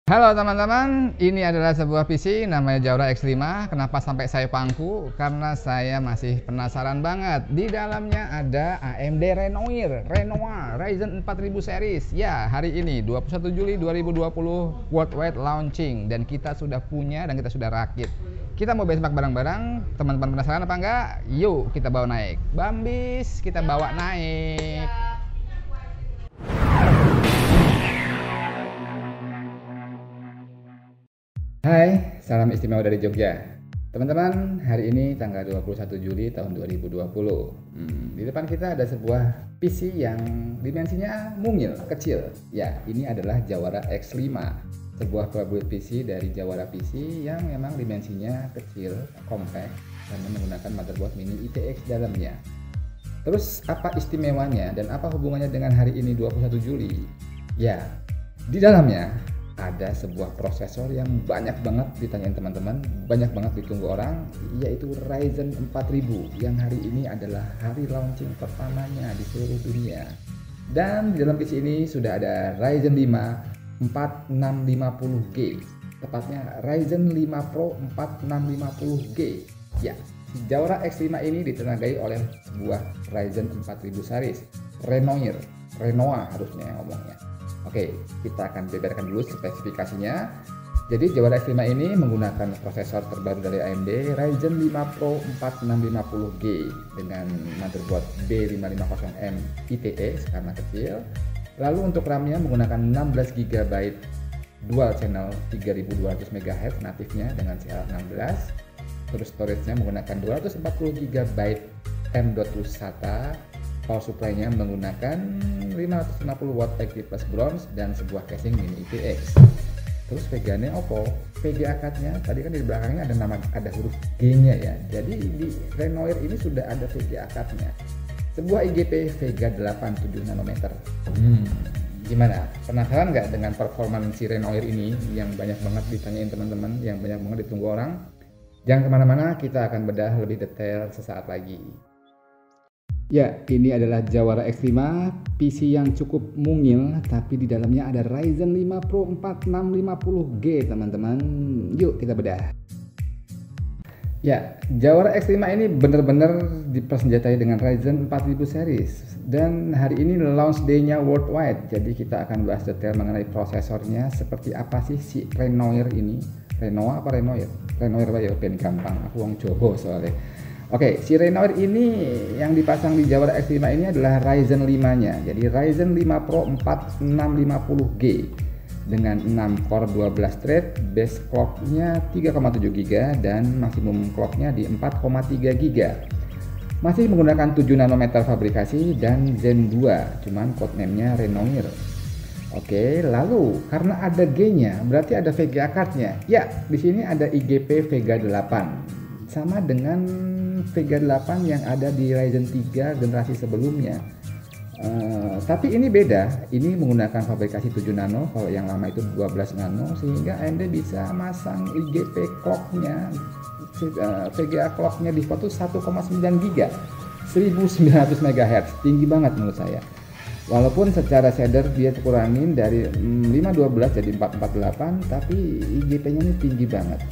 Halo teman-teman, ini adalah sebuah PC namanya Jaura X5. Kenapa sampai saya pangku? Karena saya masih penasaran banget. Di dalamnya ada AMD Renoir Ryzen 4000 series. Ya, hari ini 21 Juli 2020 worldwide launching dan kita sudah punya dan kita sudah rakit. Kita mau benchmark bareng-bareng. Teman-teman penasaran apa enggak? Yuk kita bawa naik. Bambis, kita bawa naik. Hai, salam istimewa dari Jogja. Teman-teman, hari ini tanggal 21 Juli tahun 2020. Di depan kita ada sebuah PC yang dimensinya mungil, kecil. Ya, ini adalah Jawara X5, sebuah pabrik PC dari Jawara PC yang memang dimensinya kecil, compact, dan menggunakan motherboard mini ITX dalamnya. Terus apa istimewanya dan apa hubungannya dengan hari ini 21 Juli? Ya, di dalamnya ada sebuah prosesor yang banyak banget ditanyain teman-teman, banyak banget ditunggu orang, yaitu Ryzen 4000 yang hari ini adalah hari launching pertamanya di seluruh dunia. Dan di dalam PC ini sudah ada Ryzen 5 4650G, tepatnya Ryzen 5 Pro 4650G. Ya, si Jawara X5 ini ditenagai oleh sebuah Ryzen 4000 series Renoir harusnya ngomongnya. Oke, kita akan beberkan dulu spesifikasinya. Jadi Jawara X5 ini menggunakan prosesor terbaru dari AMD Ryzen 5 Pro 4650G dengan motherboard B550M ITX karena kecil. Lalu untuk RAM-nya menggunakan 16 GB dual channel 3200 MHz natifnya dengan CL16. Terus storage-nya menggunakan 240 GB M.2 SATA. Power supply-nya menggunakan 550 watt active plus bronze dan sebuah casing mini ITX. Terus VGA-nya Oppo. VGA card-nya tadi kan di belakangnya ada huruf G-nya ya. Jadi di Renoir ini sudah ada VGA card-nya. Sebuah IGP Vega 8 7 nanometer. Gimana? Penasaran nggak dengan performance si Renoir ini yang banyak banget ditanyain teman-teman, yang banyak banget ditunggu orang? Jangan kemana-mana, kita akan bedah lebih detail sesaat lagi. Ya, ini adalah Jawara X5, PC yang cukup mungil, tapi di dalamnya ada Ryzen 5 Pro 4650G, teman-teman. Yuk kita bedah. Ya, Jawara X5 ini benar-benar dipersenjatai dengan Ryzen 4000 series. Dan hari ini launch day-nya worldwide, jadi kita akan bahas detail mengenai prosesornya, seperti apa sih si Renoir ini. Renoir apa Renoir? Renoir ya, ben gampang, aku wong Jawa soalnya. Oke, si Renoir ini yang dipasang di Jawara X5 ini adalah Ryzen 5-nya. Jadi Ryzen 5 Pro 4650G dengan 6 core 12 thread, base clock-nya 3,7 GB dan maksimum clock-nya di 4,3 GB. Masih menggunakan 7 nanometer fabrikasi dan Zen 2, cuman codename-nya Renoir. Oke, lalu karena ada G-nya, berarti ada VGA card-nya. Ya, di sini ada IGP Vega 8. Sama dengan Vega 8 yang ada di Ryzen 3 generasi sebelumnya. Tapi ini beda, ini menggunakan fabrikasi 7 nano, kalau yang lama itu 12 nano, sehingga AMD bisa masang IGP clock-nya, VGA clock-nya di default 1,9 GB, 1900 MHz, tinggi banget menurut saya. Walaupun secara shader dia kurangin dari 512 jadi 448, tapi IGP-nya ini tinggi banget.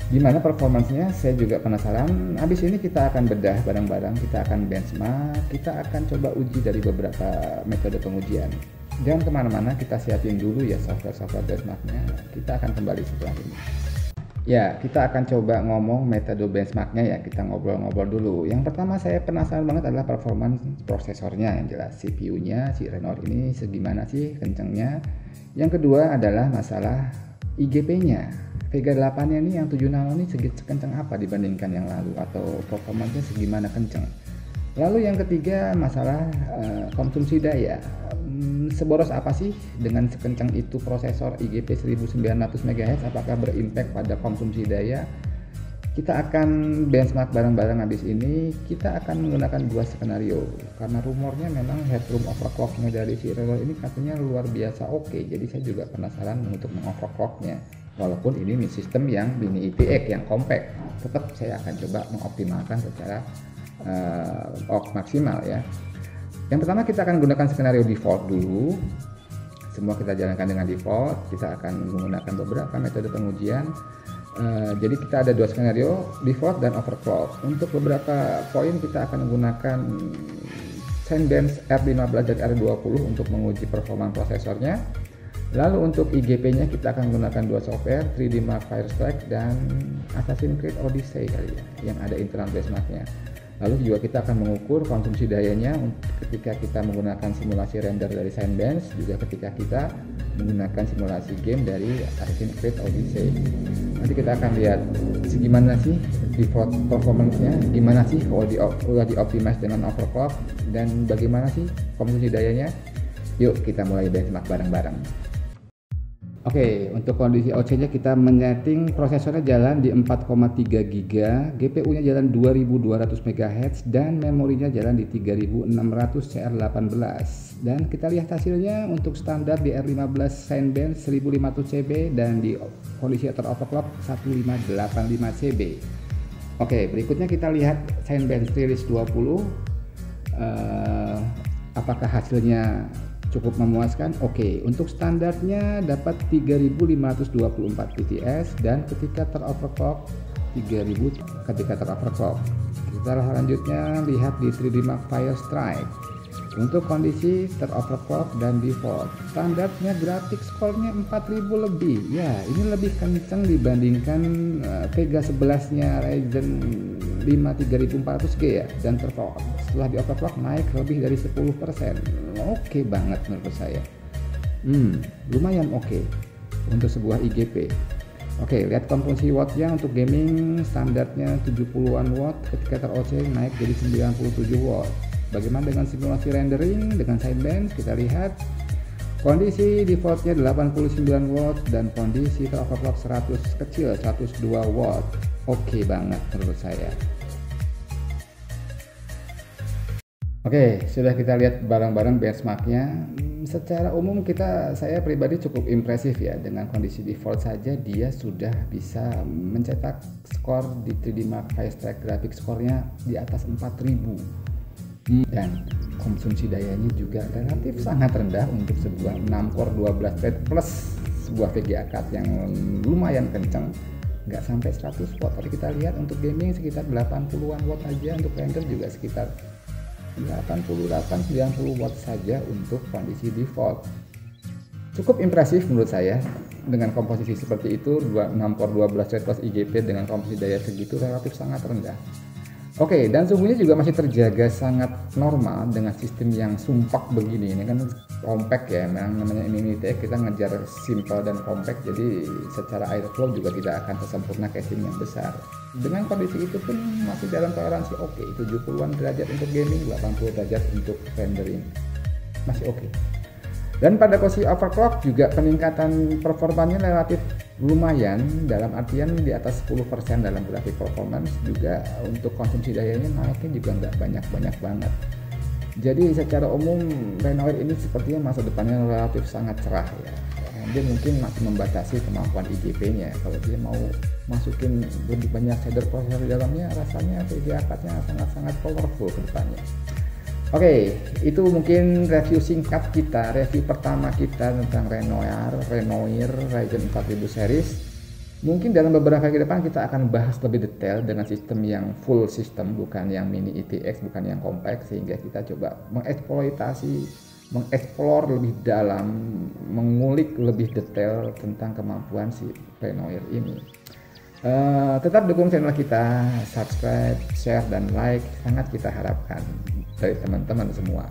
Gimana performansnya? Saya juga penasaran. Habis ini kita akan bedah bareng-bareng, kita akan benchmark, kita akan coba uji dari beberapa metode pengujian. Jangan kemana-mana, kita siapin dulu ya software benchmarknya. Kita akan kembali setelah ini. Ya, kita akan coba ngomong metode benchmarknya ya, kita ngobrol-ngobrol dulu. Yang pertama saya penasaran banget adalah performance prosesornya yang jelas. CPU-nya, si Renoir ini segimana sih kencengnya. Yang kedua adalah masalah IGP-nya. Vega 8-nya ini yang 7 nano ini sekencang apa dibandingkan yang lalu, atau performanya segimana kenceng. Lalu yang ketiga masalah konsumsi daya. Seboros apa sih dengan sekencang itu prosesor IGP 1900 MHz, apakah berimpact pada konsumsi daya? Kita akan benchmark bareng-bareng habis ini. Kita akan menggunakan dua skenario karena rumornya memang headroom overclocknya dari si Renoir ini katanya luar biasa oke. Jadi saya juga penasaran untuk mengoverclocknya. Walaupun ini sistem yang mini ITX yang compact, tetap saya akan coba mengoptimalkan secara maksimal ya. Yang pertama kita akan gunakan skenario default dulu. semua kita jalankan dengan default. Kita akan menggunakan beberapa metode pengujian. Jadi kita ada dua skenario, default dan overclock. Untuk beberapa poin kita akan menggunakan Cinebench R15 dan R20 untuk menguji performa prosesornya. Lalu untuk IGP-nya kita akan menggunakan dua software, 3D Mark Firestack dan Assassin's Creed Odyssey kali ya, yang ada internal benchmark-nya. Lalu juga kita akan mengukur konsumsi dayanya ketika kita menggunakan simulasi render dari Cinebench, juga ketika kita menggunakan simulasi game dari Assassin's Creed Odyssey. Nanti kita akan lihat gimana sih default performance-nya, gimana sih kalau udah dioptimize dengan overclock, dan bagaimana sih konsumsi dayanya. Yuk kita mulai benchmark bareng-bareng. Oke, untuk kondisi OC-nya kita menyeting prosesornya jalan di 4,3 GB, GPU-nya jalan 2200 MHz, dan memorinya jalan di 3600 CR18. Dan kita lihat hasilnya untuk standar di R15 Cinebench 1500 CB dan di kondisi overclock 1585 CB. Oke, berikutnya kita lihat Cinebench Release 20. Apakah hasilnya cukup memuaskan? Oke, untuk standarnya dapat 3524 fps dan ketika teroverclock 3000 ketika teroverclock. Kita selanjutnya lihat di 3D Mark Firestack. Untuk kondisi teroverclock dan default, standarnya grafik score-nya 4000 lebih. Ya, ini lebih kencang dibandingkan Vega 11-nya Ryzen 5 3400G ya, dan setelah di overclock naik lebih dari 10%. Oke banget menurut saya. Lumayan oke untuk sebuah IGP. Oke, lihat konsumsi watt-nya untuk gaming standarnya 70-an watt, ketika ter-OC naik jadi 97 watt. Bagaimana dengan simulasi rendering dengan Cinebench? Kita lihat kondisi defaultnya 89 watt dan kondisi overclock 100 kecil 102 watt. Oke banget menurut saya. Oke, sudah kita lihat bareng-bareng benchmarknya. Secara umum saya pribadi cukup impresif ya, dengan kondisi default saja dia sudah bisa mencetak skor di 3D Mark Firestack grafik skornya di atas 4000. Dan konsumsi dayanya juga relatif sangat rendah untuk sebuah 6 core 12 thread plus sebuah VGA card yang lumayan kencang, nggak sampai 100 watt. Tapi kita lihat untuk gaming sekitar 80-an watt aja, untuk render juga sekitar 88-90 watt saja untuk kondisi default. Cukup impresif menurut saya dengan komposisi seperti itu, 6 core 12 thread plus IGP dengan komposisi daya segitu relatif sangat rendah. Oke, dan suhunya juga masih terjaga sangat normal dengan sistem yang sumpah begini. Ini kan compact ya, memang namanya ini kita ngejar simple dan compact, jadi secara airflow juga tidak akan sesempurna casing yang besar. Dengan kondisi itu pun masih dalam toleransi oke, 70-an derajat untuk gaming, 80 derajat untuk rendering, masih oke. Dan pada kondisi overclock juga peningkatan performanya relatif lumayan, dalam artian di atas 10% dalam grafik performance. Juga untuk konsumsi dayanya naiknya juga nggak banyak-banyak banget. Jadi secara umum Renoir ini sepertinya masa depannya relatif sangat cerah ya. Dia mungkin masih membatasi kemampuan IGP-nya. Kalau dia mau masukin lebih banyak shader processor di dalamnya, rasanya VGA card-nya sangat-sangat powerful ke depannya. Oke, itu mungkin review singkat kita, review pertama kita tentang Renoir Ryzen 4000 series. Mungkin dalam beberapa kali ke depan kita akan bahas lebih detail dengan sistem yang full system, bukan yang mini ITX, bukan yang compact, sehingga kita coba mengeksplor lebih dalam, mengulik lebih detail tentang kemampuan si Renoir ini. Tetap dukung channel kita, subscribe, share, dan like, sangat kita harapkan dari teman-teman semua.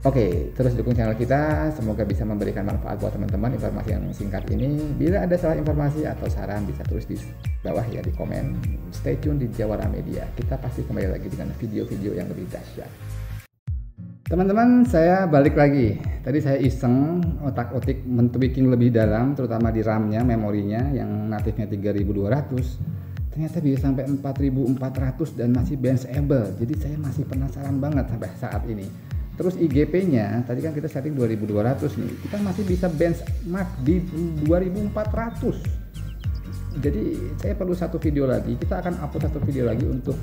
Oke, terus dukung channel kita, semoga bisa memberikan manfaat buat teman-teman informasi yang singkat ini. Bila ada salah informasi atau saran bisa tulis di bawah ya, di komen. Stay tune di Jawara Media, kita pasti kembali lagi dengan video-video yang lebih dahsyat. Teman-teman, saya balik lagi. Tadi saya iseng otak-otik men-tweaking lebih dalam, terutama di RAM-nya, memorinya yang natifnya 3200. Ternyata bisa sampai 4400 dan masih benchable. Jadi saya masih penasaran banget sampai saat ini. Terus IGP-nya, tadi kan kita setting 2200 nih. Kita masih bisa benchmark di 2400. Jadi saya perlu satu video lagi, kita akan upload satu video lagi untuk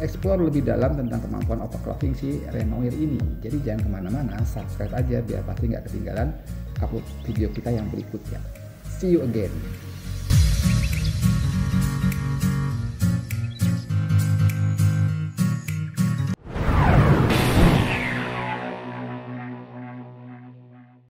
explore lebih dalam tentang kemampuan overclocking si Renoir ini. Jadi jangan kemana-mana, subscribe aja biar pasti nggak ketinggalan upload video kita yang berikutnya. See you again.